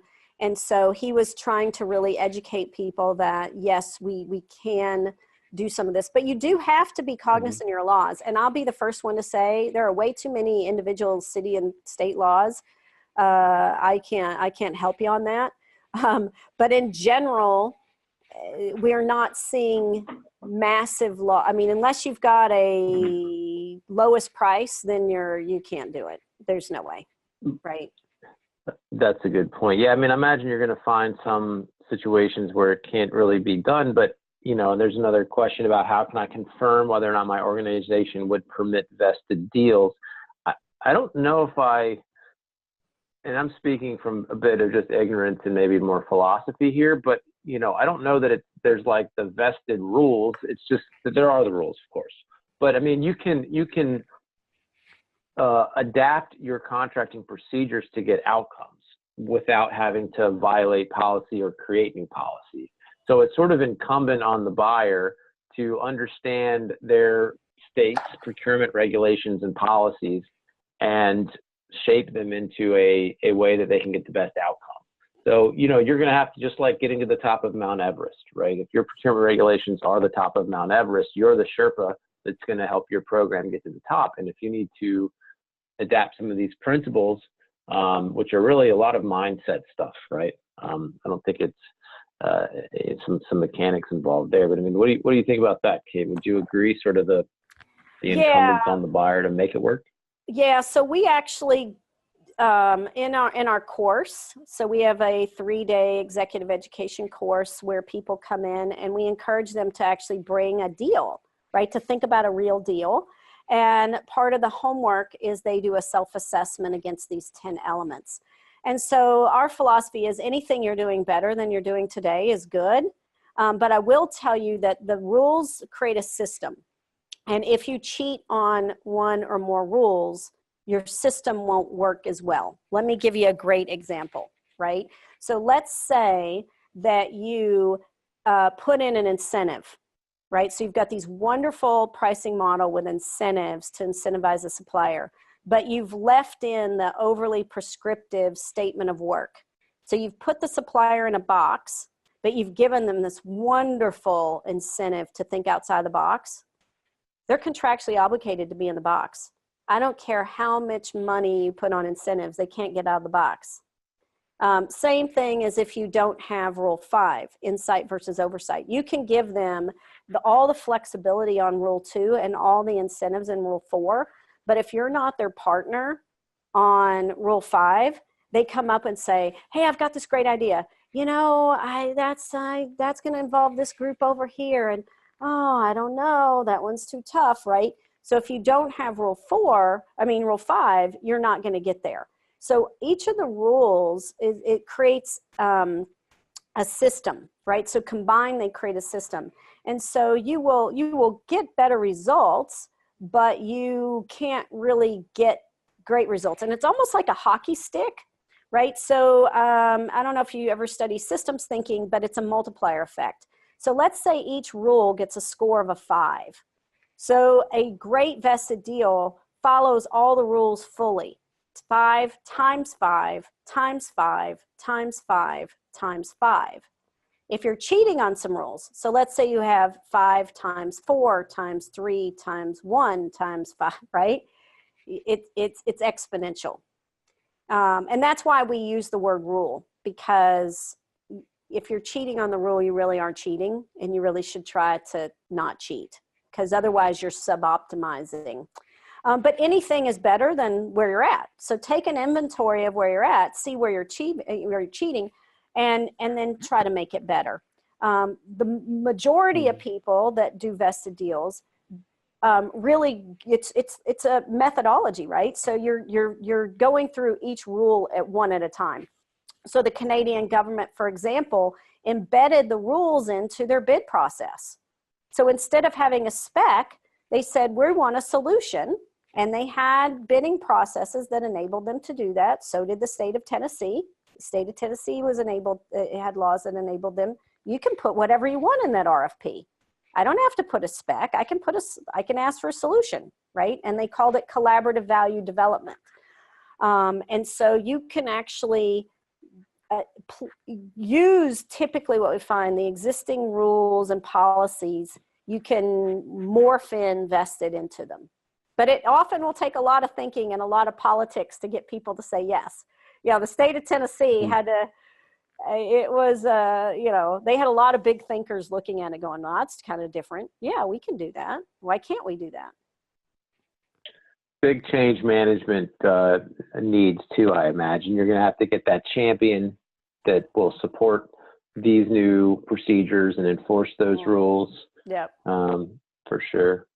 so he was trying to really educate people that, yes, we can do some of this. But you do have to be cognizant of your laws. And I'll be the first one to say there are way too many individual city and state laws. I can't help you on that. But in general, we're not seeing massive law. I mean, unless you've got a lowest price, then you can't do it. There's no way, right? That's a good point. Yeah, I mean, I imagine you're going to find some situations where it can't really be done, but you know, there's another question about how can I confirm whether or not my organization would permit vested deals. I don't know if and I'm speaking from a bit of just ignorance and maybe more philosophy here, but you know, I don't know that there's like the vested rules. It's just that there are the rules, of course. But I mean, you can adapt your contracting procedures to get outcomes without having to violate policy or create new policy. So it's sort of incumbent on the buyer to understand their state's procurement regulations and policies and shape them into a way that they can get the best outcome. So, you know, you're going to have to, just like getting to the top of Mount Everest, right? If your procurement regulations are the top of Mount Everest, you're the Sherpa that's going to help your program get to the top. And if you need to adapt some of these principles, which are really a lot of mindset stuff, right? I don't think it's some mechanics involved there, but I mean, what do you think about that, Kate? Would you agree, sort of the incumbents on the buyer to make it work? Yeah. So we actually in our course, so we have a 3-day executive education course where people come in and we encourage them to actually bring a deal, right? To think about a real deal. And part of the homework is they do a self-assessment against these 10 elements. And so our philosophy is anything you're doing better than you're doing today is good. But I will tell you that the rules create a system. And if you cheat on one or more rules, your system won't work as well. Let me give you a great example, right? So let's say that you put in an incentive, right? So you've got these wonderful pricing model with incentives to incentivize a supplier, but you've left in the overly prescriptive statement of work. So you've put the supplier in a box, but you've given them this wonderful incentive to think outside the box. They're contractually obligated to be in the box. I don't care how much money you put on incentives, they can't get out of the box. Same thing as if you don't have Rule 5, insight versus oversight. You can give them all the flexibility on Rule 2 and all the incentives in Rule 4, but if you're not their partner on Rule 5, they come up and say, hey, I've got this great idea. You know, that's going to involve this group over here, and oh, I don't know, that one's too tough, right? So if you don't have Rule 5, you're not going to get there. So each of the rules, it creates a system, right? So combined, they create a system. And so you will get better results, but you can't really get great results. And it's almost like a hockey stick, right? So I don't know if you ever study systems thinking, but it's a multiplier effect. So let's say each rule gets a score of a 5. So a great vested deal follows all the rules fully. 5 times 5 times 5 times 5 times 5. If you're cheating on some rules, so let's say you have 5 times 4 times 3 times 1 times 5, right? It's exponential. And that's why we use the word rule, because if you're cheating on the rule, you really aren't cheating, and you really should try to not cheat, because otherwise you're sub-optimizing. But anything is better than where you're at. So take an inventory of where you're at, see where you're cheating, and then try to make it better. The majority of people that do vested deals, really, it's a methodology, right? So you're going through each rule one at a time. So the Canadian government, for example, embedded the rules into their bid process. So instead of having a spec, they said, we want a solution. And they had bidding processes that enabled them to do that. So did the state of Tennessee. The state of Tennessee was enabled, it had laws that enabled them. You can put whatever you want in that RFP. I don't have to put a spec. I can ask for a solution, right? And they called it collaborative value development. And so you can actually use typically what we find, the existing rules and policies you can morph in vested into them. But it often will take a lot of thinking and a lot of politics to get people to say yes. The state of Tennessee had to, it was, they had a lot of big thinkers looking at it going, well, that's kind of different. Yeah, we can do that. Why can't we do that? Big change management needs too, I imagine. You're going to have to get that champion that will support these new procedures and enforce those rules. Yep. For sure.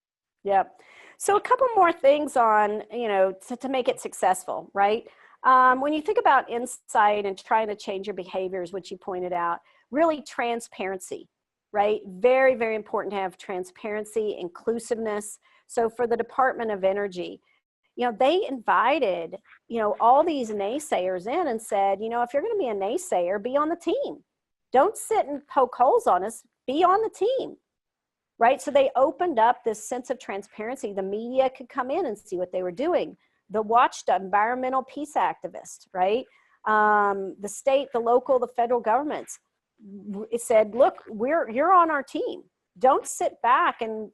Yep. So a couple more things on, to make it successful, right? When you think about insight and trying to change your behaviors, which you pointed out, really transparency, right? Very, very important to have transparency, inclusiveness. So for the Department of Energy, they invited, all these naysayers in and said, if you're going to be a naysayer, be on the team. Don't sit and poke holes on us, be on the team, right? So they opened up this sense of transparency. The media could come in and see what they were doing. The environmental peace activists, right? The state, the local, the federal governments, it said, look, you're on our team. Don't sit back and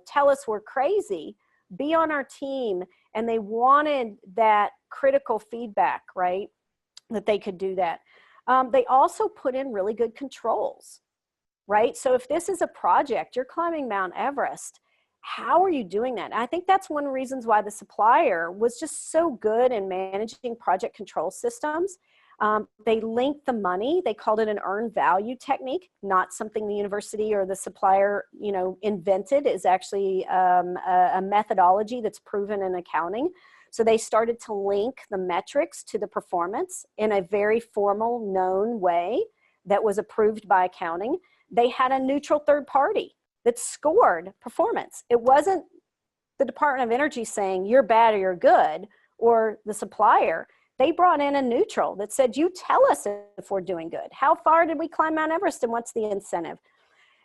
tell us we're crazy. Be on our team. And they wanted that critical feedback, right? That they could do that. They also put in really good controls, right? So if this is a project, you're climbing Mount Everest, how are you doing that? And I think that's one of the reasons why the supplier was just so good in managing project control systems. They linked the money. They called it an earned value technique, not something the university or the supplier, invented. Is actually a methodology that's proven in accounting. So they started to link the metrics to the performance in a very formal, known way that was approved by accounting. They had a neutral third party that scored performance. It wasn't the Department of Energy saying you're bad or you're good, or the supplier. They brought in a neutral that said, you tell us if we're doing good. How far did we climb Mount Everest and what's the incentive?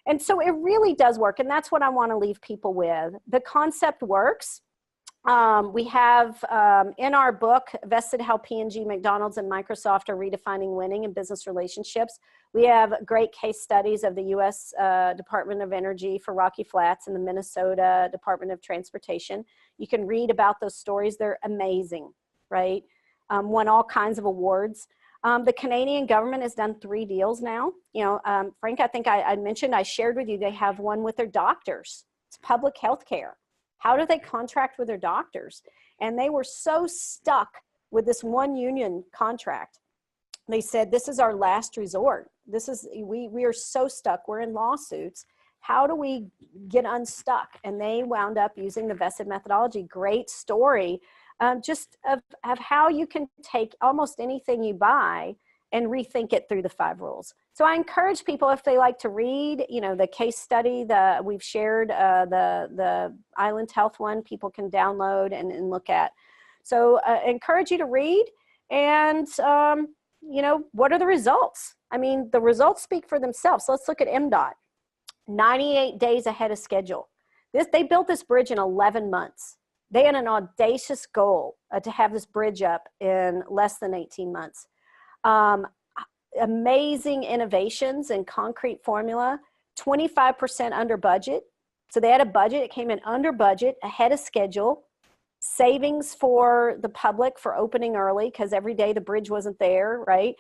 And so it really does work. And that's what I want to leave people with. The concept works. We have in our book, Vested How P&G, McDonald's, and Microsoft are redefining winning in business relationships. We have great case studies of the U.S. Department of Energy for Rocky Flats and the Minnesota Department of Transportation. You can read about those stories. They're amazing, right? Won all kinds of awards. The Canadian government has done 3 deals now. Frank, I think I mentioned, I shared with you, they have one with their doctors. It's public health care. How do they contract with their doctors? And they were so stuck with this one union contract. They said, this is our last resort. We are so stuck. We're in lawsuits. How do we get unstuck? And they wound up using the vested methodology. Great story. Just of how you can take almost anything you buy and rethink it through the 5 rules. So I encourage people, if they like to read, the case study that we've shared, the Island Health one, people can download and look at. So I encourage you to read and, what are the results? I mean, the results speak for themselves. Let's look at MDOT, 98 days ahead of schedule. They built this bridge in 11 months. They had an audacious goal to have this bridge up in less than 18 months. Amazing innovations in concrete formula, 25% under budget. So they had a budget, it came in under budget, ahead of schedule, savings for the public for opening early because every day the bridge wasn't there, right?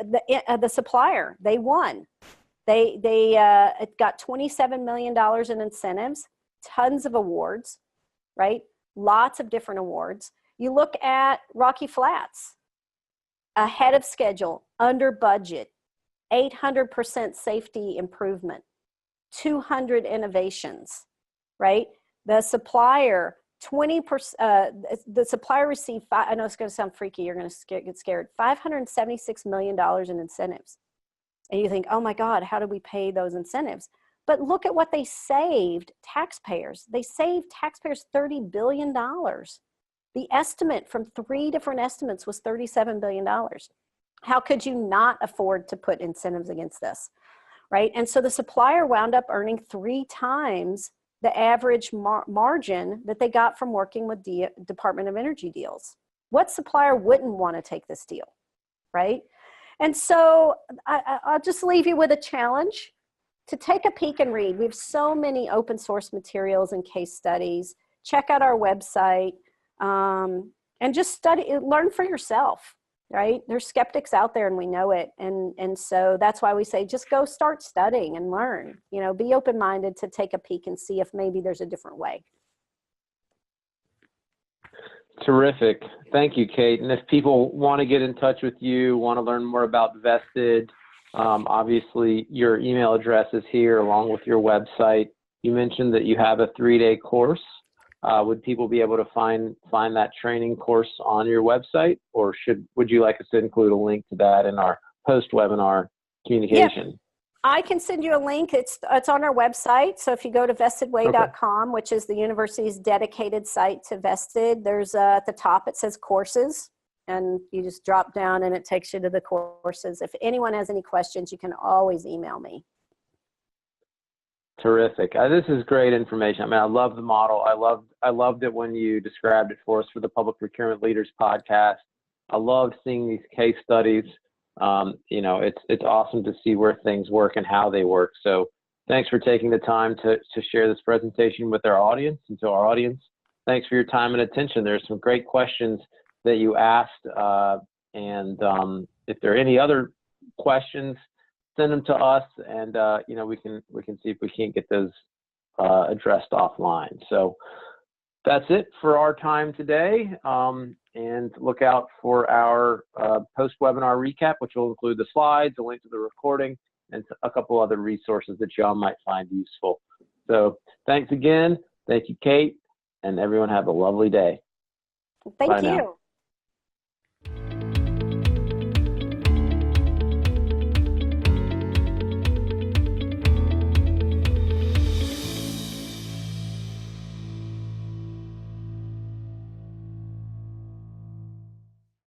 The supplier, they won. They got $27 million in incentives, tons of awards, right? Lots of different awards. You look at Rocky Flats, ahead of schedule, under budget, 800% safety improvement, 200 innovations, right? The supplier, 20%, the supplier received, I know it's going to sound freaky, you're going to get scared, $576 million in incentives. And you think, oh my God, how do we pay those incentives? But look at what they saved taxpayers. They saved taxpayers $30 billion. The estimate from 3 different estimates was $37 billion. How could you not afford to put incentives against this, right? And so the supplier wound up earning 3 times the average margin that they got from working with the Department of Energy deals. What supplier wouldn't want to take this deal, right? And so I'll just leave you with a challenge to take a peek and read. We have so many open source materials and case studies. Check out our website, and just study, learn for yourself, right? There's skeptics out there and we know it. And so that's why we say, just go start studying and learn, you know, be open-minded to take a peek and see if maybe there's a different way. Terrific. Thank you, Kate. And if people want to get in touch with you, want to learn more about Vested, obviously your email address is here along with your website. You mentioned that you have a 3-day course. Would people be able to find that training course on your website, or would you like us to include a link to that in our post-webinar communication? Yeah. I can send you a link. It's on our website. So if you go to vestedway.com, which is the university's dedicated site to Vested, there's at the top it says courses, and you just drop down and it takes you to the courses. If anyone has any questions, you can always email me. Terrific. This is great information. I mean, I love the model. I loved it when you described it for us for the Public Procurement Leaders podcast. I love seeing these case studies. You know, it's awesome to see where things work and how they work. So thanks for taking the time to share this presentation with our audience. And to our audience, thanks for your time and attention. There's some great questions that you asked. If there are any other questions, send them to us, and you know, we can see if we can't get those addressed offline. So that's it for our time today. And look out for our post-webinar recap, which will include the slides, a link to the recording, and a couple other resources that y'all might find useful. So thanks again. Thank you, Kate, and everyone have a lovely day. Thank Bye you. now.